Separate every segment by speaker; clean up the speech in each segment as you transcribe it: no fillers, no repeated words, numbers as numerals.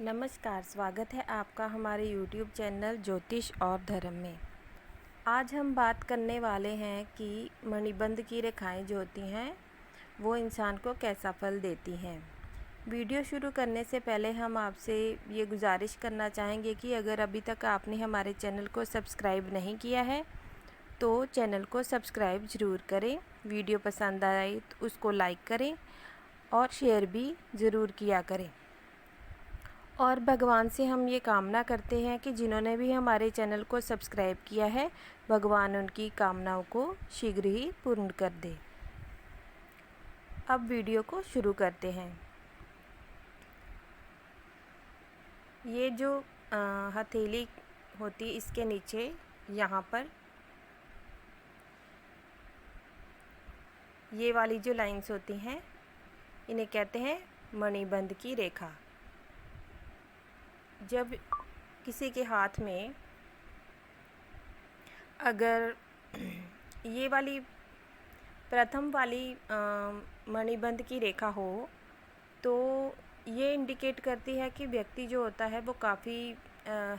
Speaker 1: नमस्कार, स्वागत है आपका हमारे YouTube चैनल ज्योतिष और धर्म में। आज हम बात करने वाले हैं कि मणिबंध की रेखाएं जो होती हैं वो इंसान को कैसा फल देती हैं। वीडियो शुरू करने से पहले हम आपसे ये गुजारिश करना चाहेंगे कि अगर अभी तक आपने हमारे चैनल को सब्सक्राइब नहीं किया है तो चैनल को सब्सक्राइब ज़रूर करें। वीडियो पसंद आए तो उसको लाइक करें और शेयर भी ज़रूर किया करें। और भगवान से हम ये कामना करते हैं कि जिन्होंने भी हमारे चैनल को सब्सक्राइब किया है, भगवान उनकी कामनाओं को शीघ्र ही पूर्ण कर दे। अब वीडियो को शुरू करते हैं। ये जो हथेली होती है, इसके नीचे यहाँ पर ये वाली जो लाइंस होती हैं, इन्हें कहते हैं मणिबंध की रेखा। जब किसी के हाथ में अगर ये वाली प्रथम वाली मणिबंध की रेखा हो तो ये इंडिकेट करती है कि व्यक्ति जो होता है वो काफ़ी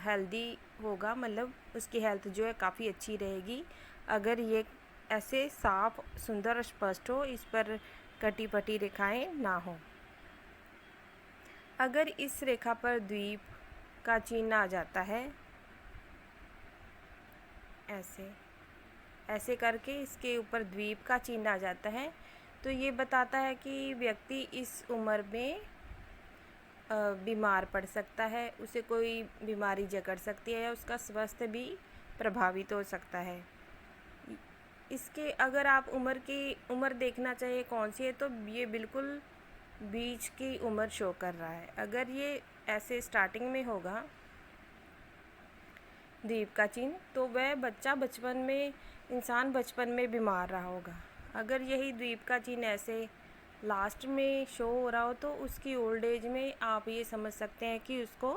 Speaker 1: हेल्दी होगा, मतलब उसकी हेल्थ जो है काफ़ी अच्छी रहेगी। अगर ये ऐसे साफ, सुंदर और स्पष्ट हो, इस पर कटी पटी रेखाएं ना हो। अगर इस रेखा पर द्वीप का चिन्ह आ जाता है, ऐसे करके इसके ऊपर द्वीप का चिन्ह आ जाता है, तो ये बताता है कि व्यक्ति इस उम्र में बीमार पड़ सकता है, उसे कोई बीमारी जकड़ सकती है या उसका स्वास्थ्य भी प्रभावित हो सकता है। इसके अगर आप उम्र देखना चाहिए कौन सी है, तो ये बिल्कुल बीच की उम्र शो कर रहा है। अगर ये ऐसे स्टार्टिंग में होगा द्वीप का चिन्ह, तो वह इंसान बचपन में बीमार रहा होगा। अगर यही द्वीप का चिन्ह ऐसे लास्ट में शो हो रहा हो तो उसकी ओल्ड एज में आप ये समझ सकते हैं कि उसको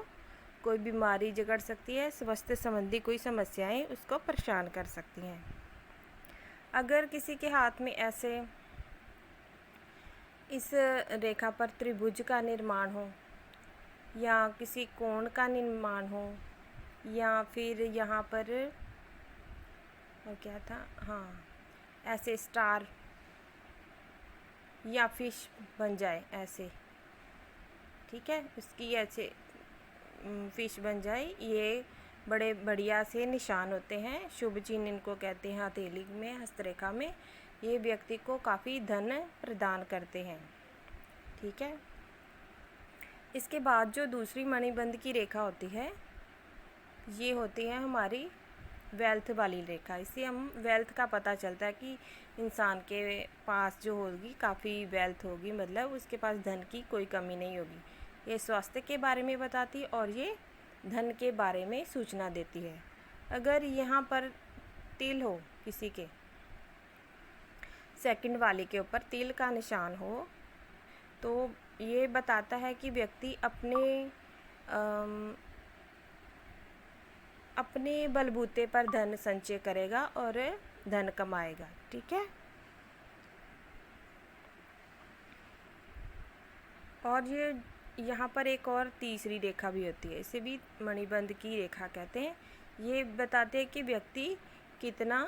Speaker 1: कोई बीमारी जकड़ सकती है, स्वास्थ्य संबंधी कोई समस्याएं उसको परेशान कर सकती हैं। अगर किसी के हाथ में ऐसे इस रेखा पर त्रिभुज का निर्माण हो या किसी कोण का निर्माण हो या फिर यहाँ पर और क्या था, हाँ, ऐसे स्टार या फिश बन जाए ऐसे, ठीक है, उसकी ऐसे फिश बन जाए, ये बड़े बढ़िया से निशान होते हैं, शुभ चिन्ह इनको कहते हैं। हथेली में, हस्तरेखा में ये व्यक्ति को काफ़ी धन प्रदान करते हैं, ठीक है। इसके बाद जो दूसरी मणिबंध की रेखा होती है, ये होती है हमारी वेल्थ वाली रेखा। इससे हम वेल्थ का पता चलता है कि इंसान के पास जो होगी काफ़ी वेल्थ होगी, मतलब उसके पास धन की कोई कमी नहीं होगी। ये स्वास्थ्य के बारे में बताती है और ये धन के बारे में सूचना देती है। अगर यहाँ पर तिल हो, किसी के सेकंड वाले के ऊपर तिल का निशान हो, तो ये बताता है कि व्यक्ति अपने बलबूते पर धन संचय करेगा और धन कमाएगा, ठीक है। और ये यहाँ पर एक और तीसरी रेखा भी होती है, इसे भी मणिबंध की रेखा कहते हैं। ये बताते हैं कि व्यक्ति कितना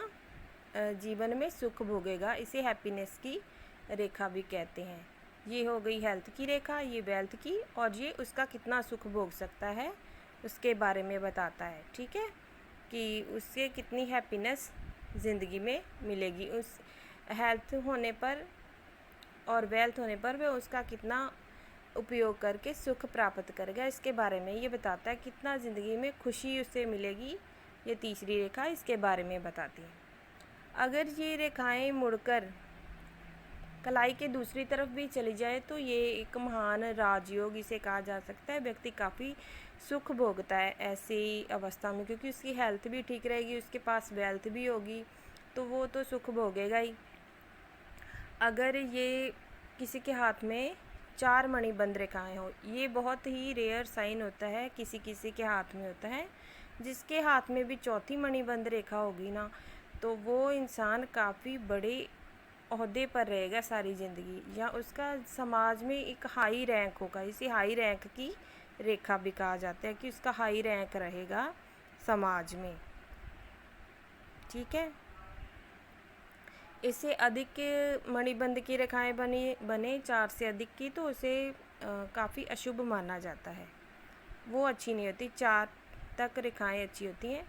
Speaker 1: जीवन में सुख भोगेगा, इसे हैप्पीनेस की रेखा भी कहते हैं। ये हो गई हेल्थ की रेखा, ये वेल्थ की, और ये उसका कितना सुख भोग सकता है उसके बारे में बताता है, ठीक है, कि उससे कितनी हैप्पीनेस ज़िंदगी में मिलेगी। उस हेल्थ होने पर और वेल्थ होने पर वह उसका कितना उपयोग करके सुख प्राप्त करेगा, इसके बारे में ये बताता है। कितना ज़िंदगी में खुशी उसे मिलेगी, ये तीसरी रेखा इसके बारे में बताती है। अगर ये रेखाएं मुड़कर कलाई के दूसरी तरफ भी चली जाए तो ये एक महान राजयोग इसे कहा जा सकता है। व्यक्ति काफ़ी सुख भोगता है ऐसी अवस्था में, क्योंकि उसकी हेल्थ भी ठीक रहेगी, उसके पास वेल्थ भी होगी, तो वो तो सुख भोगेगा ही। अगर ये किसी के हाथ में 4 मणिबंध रेखाएं हो, ये बहुत ही रेयर साइन होता है, किसी किसी के हाथ में होता है। जिसके हाथ में भी चौथी मणिबंध रेखा होगी ना, तो वो इंसान काफ़ी बड़े ओहदे पर रहेगा सारी ज़िंदगी, या उसका समाज में एक हाई रैंक होगा। इसे हाई रैंक की रेखा भी कहा जाता है कि उसका हाई रैंक रहेगा समाज में। ठीक है, इससे अधिक मणिबंध की रेखाएं बने 4 से अधिक की तो उसे काफ़ी अशुभ माना जाता है, वो अच्छी नहीं होती। 4 तक रेखाएं अच्छी होती हैं,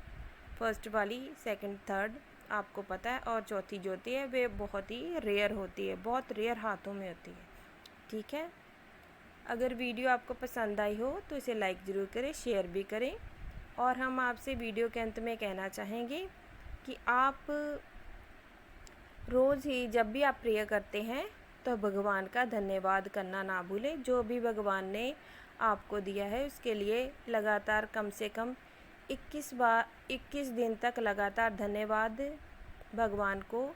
Speaker 1: फर्स्ट वाली, सेकंड, थर्ड आपको पता है, और चौथी जो होती है वे बहुत ही रेयर होती है, बहुत रेयर हाथों में होती है। ठीक है, अगर वीडियो आपको पसंद आई हो तो इसे लाइक ज़रूर करें, शेयर भी करें। और हम आपसे वीडियो के अंत में कहना चाहेंगे कि आप रोज़ ही जब भी आप प्रेयर करते हैं तो भगवान का धन्यवाद करना ना भूलें। जो भी भगवान ने आपको दिया है उसके लिए लगातार कम से कम 21 दिन तक लगातार धन्यवाद भगवान को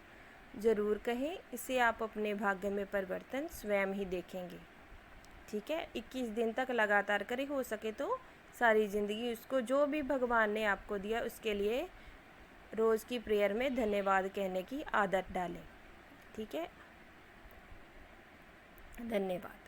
Speaker 1: ज़रूर कहें। इससे आप अपने भाग्य में परिवर्तन स्वयं ही देखेंगे। ठीक है, 21 दिन तक लगातार करें, हो सके तो सारी ज़िंदगी उसको, जो भी भगवान ने आपको दिया उसके लिए रोज़ की प्रेयर में धन्यवाद कहने की आदत डालें। ठीक है, धन्यवाद।